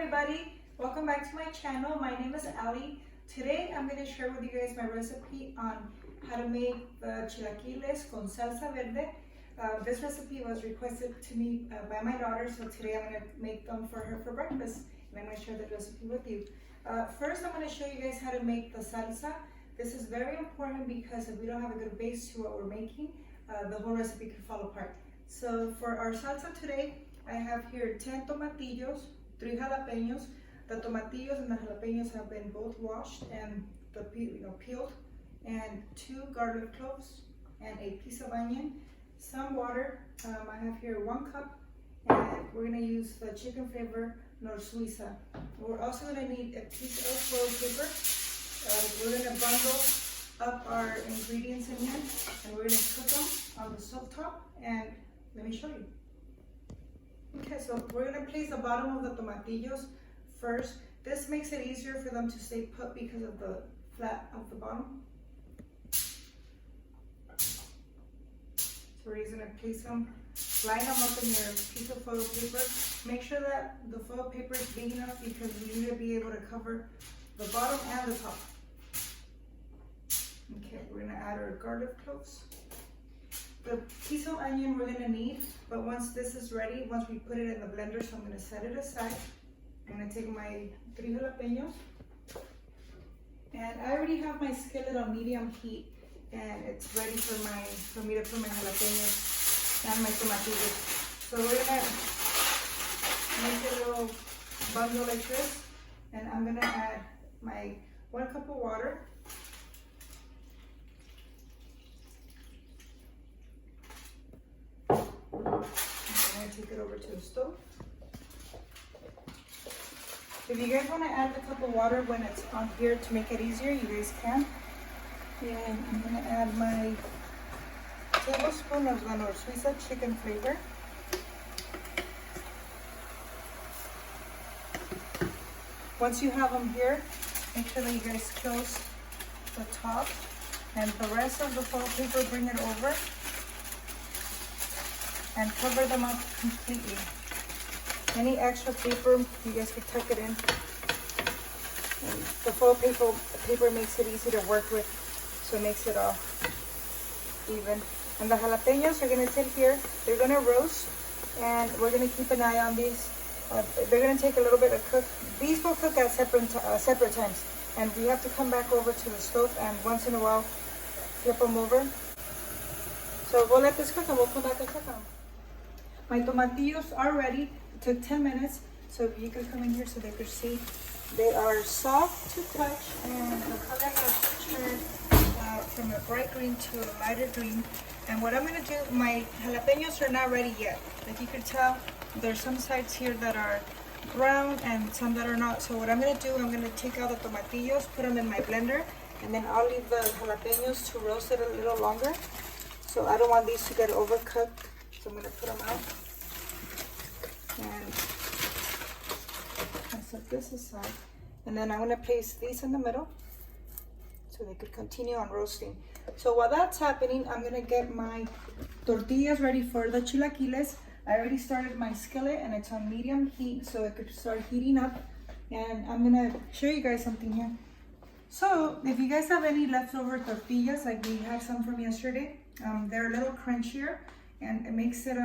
everybody, welcome back to my channel. My name is Ali. Today I'm going to share with you guys my recipe on how to make the chilaquiles con salsa verde. This recipe was requested to me by my daughter, so today I'm going to make them for her for breakfast, and I'm going to share the recipe with you. First, I'm going to show you guys how to make the salsa. This is very important because if we don't have a good base to what we're making, the whole recipe could fall apart. So for our salsa today, I have here 10 tomatillos, 3 jalapenos. The tomatillos and the jalapenos have been both washed and peeled, and 2 garlic cloves and a piece of onion, some water. I have here 1 cup, and we're going to use the chicken flavor Knorr Suiza. We're also going to need a piece of foil paper. We're going to bundle up our ingredients in here, and we're going to cook them on the stove top, and let me show you. Okay, so we're going to place the bottom of the tomatillos first. This makes it easier for them to stay put because of the flat of the bottom. So we're just going to place them, line them up in your piece of foil paper. Make sure that the foil paper is big enough because we need to be able to cover the bottom and the top. Okay, we're going to add our garlic cloves. The piece of onion we're going to need, but once this is ready, once we put it in the blender, so I'm going to set it aside. I'm going to take my 3 jalapenos, and I already have my skillet on medium heat, and it's ready for me to put my jalapenos and my tomatillos. So we're going to make a little bundle like this, and I'm going to add my 1 cup of water. I'm going to take it over to the stove. If you guys want to add the cup of water when it's on here to make it easier, you guys can. And I'm going to add my tablespoon of the Knorr Suiza chicken flavor. Once you have them here, make sure that you guys close the top, and the rest of the foil paper, bring it over and cover them up completely. Any extra paper, you guys can tuck it in. And the foil paper makes it easy to work with, so it makes it all even. And the jalapenos are gonna sit here. They're gonna roast, and we're gonna keep an eye on these. They're gonna take a little bit of cook. These will cook at separate times, and we have to come back over to the stove and once in a while flip them over. So we'll let this cook and we'll come back and cook them. My tomatillos are ready. It took 10 minutes, so if you could come in here so they could see. They are soft to touch, and the color has turned from a bright green to a lighter green. And what I'm going to do, my jalapenos are not ready yet. Like you could tell, there's some sides here that are brown and some that are not. So what I'm going to do, I'm going to take out the tomatillos, put them in my blender, and then I'll leave the jalapenos to roast it a little longer. So I don't want these to get overcooked. So I'm going to put them out, and I set this aside, and then I'm going to place these in the middle so they could continue on roasting. So while that's happening, I'm going to get my tortillas ready for the chilaquiles. I already started my skillet, and it's on medium heat so it could start heating up, and I'm going to show you guys something here. So if you guys have any leftover tortillas, like we had some from yesterday, they're a little crunchier, and it makes it,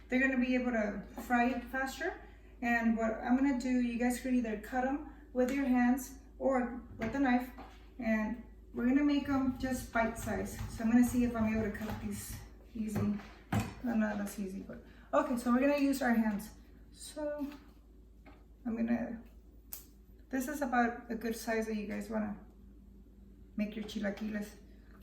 they're going to be able to fry it faster. And what I'm going to do, you guys could either cut them with your hands or with a knife, and we're going to make them just bite size. So I'm going to see if I'm able to cut these easy. No, not that's easy, but okay, so we're going to use our hands. So I'm going to, this is about a good size that you guys want to make your chilaquiles.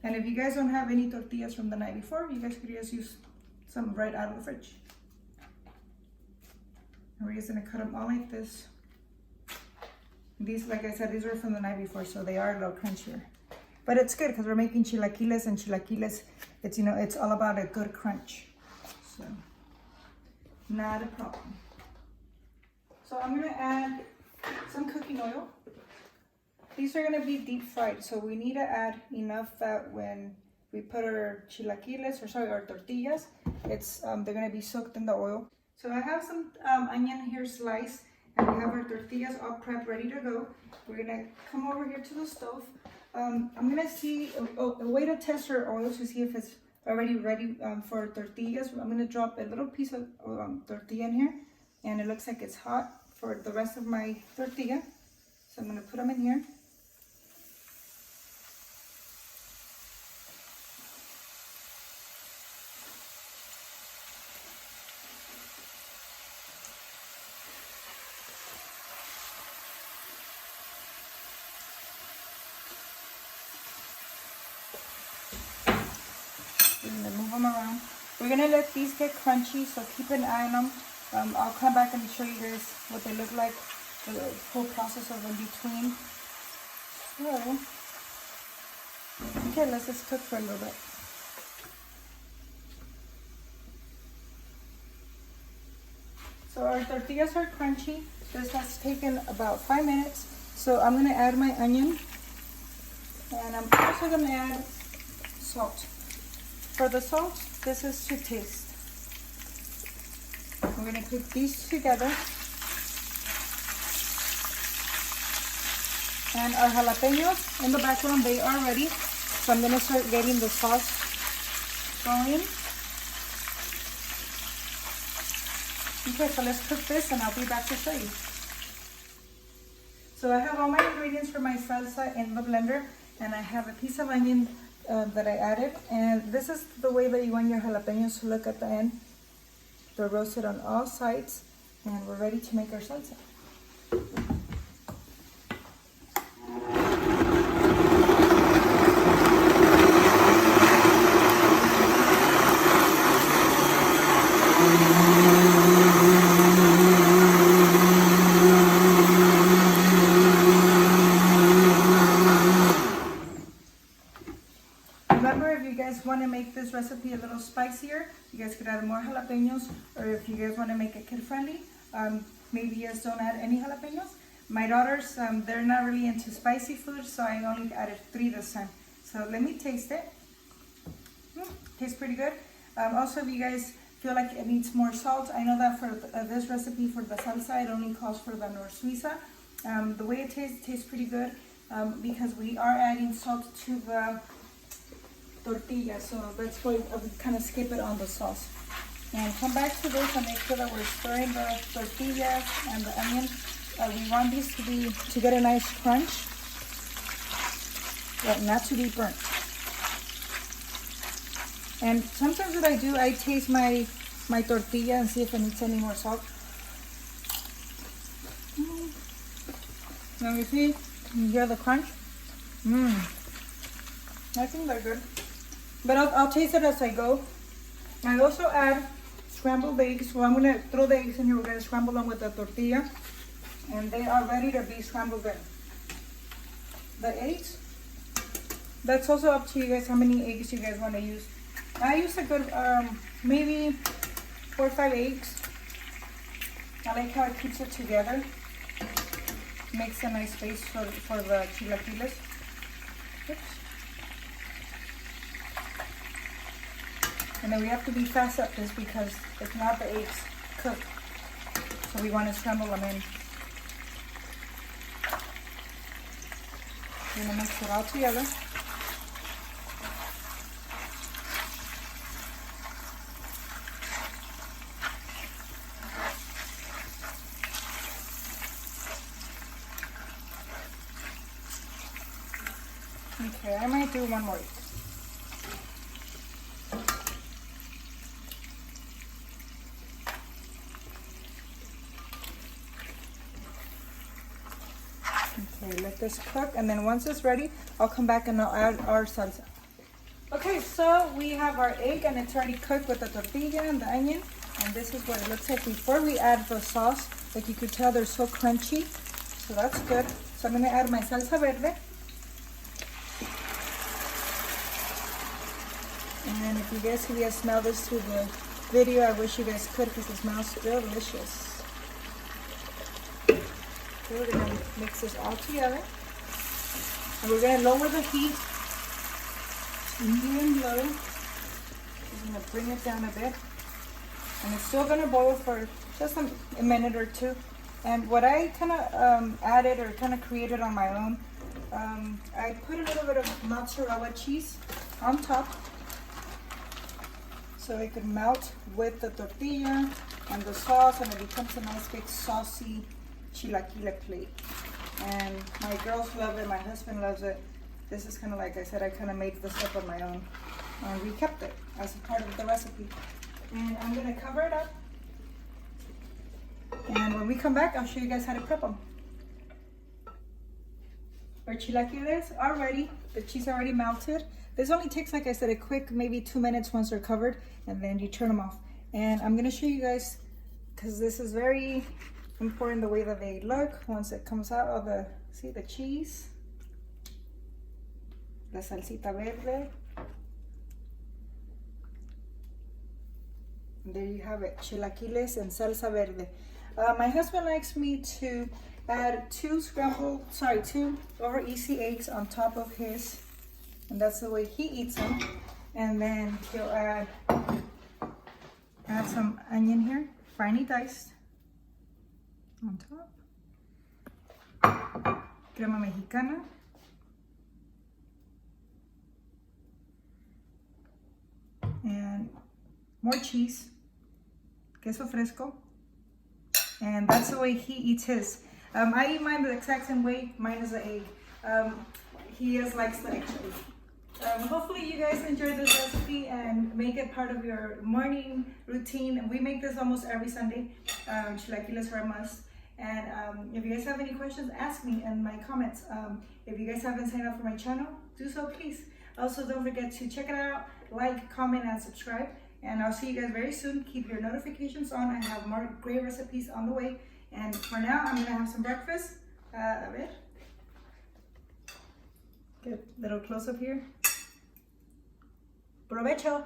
And if you guys don't have any tortillas from the night before, you guys could just use some right out of the fridge. And we're just gonna cut them all like this. These, like I said, these were from the night before, so they are a little crunchier. But it's good because we're making chilaquiles, and chilaquiles, it's, you know, it's all about a good crunch. So, not a problem. So I'm gonna add some cooking oil. These are gonna be deep fried, so we need to add enough that when we put our chilaquiles, or sorry, our tortillas, it's they're gonna be soaked in the oil. So I have some onion here sliced, and we have our tortillas all prepped, ready to go. We're gonna come over here to the stove. I'm gonna see a way to test our oil to see if it's already ready for tortillas. I'm gonna drop a little piece of tortilla in here, and it looks like it's hot for the rest of my tortilla. So I'm gonna put them in here. Move them around. We're gonna let these get crunchy, so keep an eye on them. I'll come back and show you guys what they look like, the whole process of in between. So, okay, let's just cook for a little bit. So our tortillas are crunchy. This has taken about 5 minutes. So I'm gonna add my onion, and I'm also gonna add salt. For the salt, this is to taste. We're going to cook these together. And our jalapenos in the background, they are ready. So I'm going to start getting the sauce going. Okay, so let's cook this and I'll be back to show you. So I have all my ingredients for my salsa in the blender, and I have a piece of onion that I added, and this is the way that you want your jalapenos to look at the end. They're roasted on all sides, and we're ready to make our salsa. Remember, if you guys want to make this recipe a little spicier, you guys could add more jalapenos, or if you guys want to make it kid-friendly, maybe you guys don't add any jalapenos. My daughters, they're not really into spicy food, so I only added 3 this time. So let me taste it. Tastes pretty good. Also, if you guys feel like it needs more salt, I know that for this recipe for the salsa, it only calls for the Knorr Suiza. The way it tastes pretty good, because we are adding salt to the tortilla, so that's why I would kind of skip it on the sauce. And come back to this and make sure that we're stirring the tortillas and the onion. We want these to get a nice crunch, but not to be burnt. And sometimes what I do, I taste my tortilla and see if it needs any more salt. Now you see, you hear the crunch? I think they're good. But I'll taste it as I go. I also add scrambled eggs. So I'm going to throw the eggs in here. We're going to scramble them with the tortilla. And they are ready to be scrambled in. The eggs, that's also up to you guys how many eggs you guys want to use. I use a good, maybe 4 or 5 eggs. I like how it keeps it together. Makes a nice base for the chilaquiles. Oops. And then we have to be fast at this because if not, the eggs cook. So we want to scramble them in. We're going to mix it all together. Okay, I might do one more egg. Okay, let this cook, and then once it's ready, I'll come back and I'll add our salsa. Okay, so we have our egg and it's already cooked with the tortilla and the onion, and this is what it looks like before we add the sauce. Like you could tell, they're so crunchy, so that's good. So I'm gonna add my salsa verde. And if you guys could smell this through the video, I wish you guys could because it smells delicious. Okay, we're going to mix this all together. And we're going to lower the heat to medium low. We're going to bring it down a bit. And it's still going to boil for just a minute or two. And what I kind of added or kind of created on my own, I put a little bit of mozzarella cheese on top so it could melt with the tortilla and the sauce, and it becomes a nice big saucy chilaquile plate. And my girls love it, my husband loves it. This is kind of like I said, I kind of made this up on my own, and we kept it as a part of the recipe. And I'm gonna cover it up, and when we come back, I'll show you guys how to prep them. Our chilaquiles are ready. The cheese already melted. This only takes, like I said, a quick maybe 2 minutes once they're covered, and then you turn them off. And I'm gonna show you guys, because this is very important, the way that they look once it comes out of the, see the cheese, la salsita verde. And there you have it, chilaquiles and salsa verde. My husband likes me to add two over easy eggs on top of his, and that's the way he eats them. And then he'll add some onion here, finely diced, on top. Crema Mexicana. And more cheese. Queso Fresco. And that's the way he eats his. I eat mine the exact same way. Mine is an egg. He likes the extra egg. Hopefully you guys enjoy this recipe and make it part of your morning routine. We make this almost every Sunday. Chilaquiles are a must. And if you guys have any questions, ask me in my comments. If you guys haven't signed up for my channel, do so please. Also, don't forget to check it out, like, comment, and subscribe. And I'll see you guys very soon. Keep your notifications on. I have more great recipes on the way. And for now, I'm gonna have some breakfast. A ver. Get a little close up here. Provecho.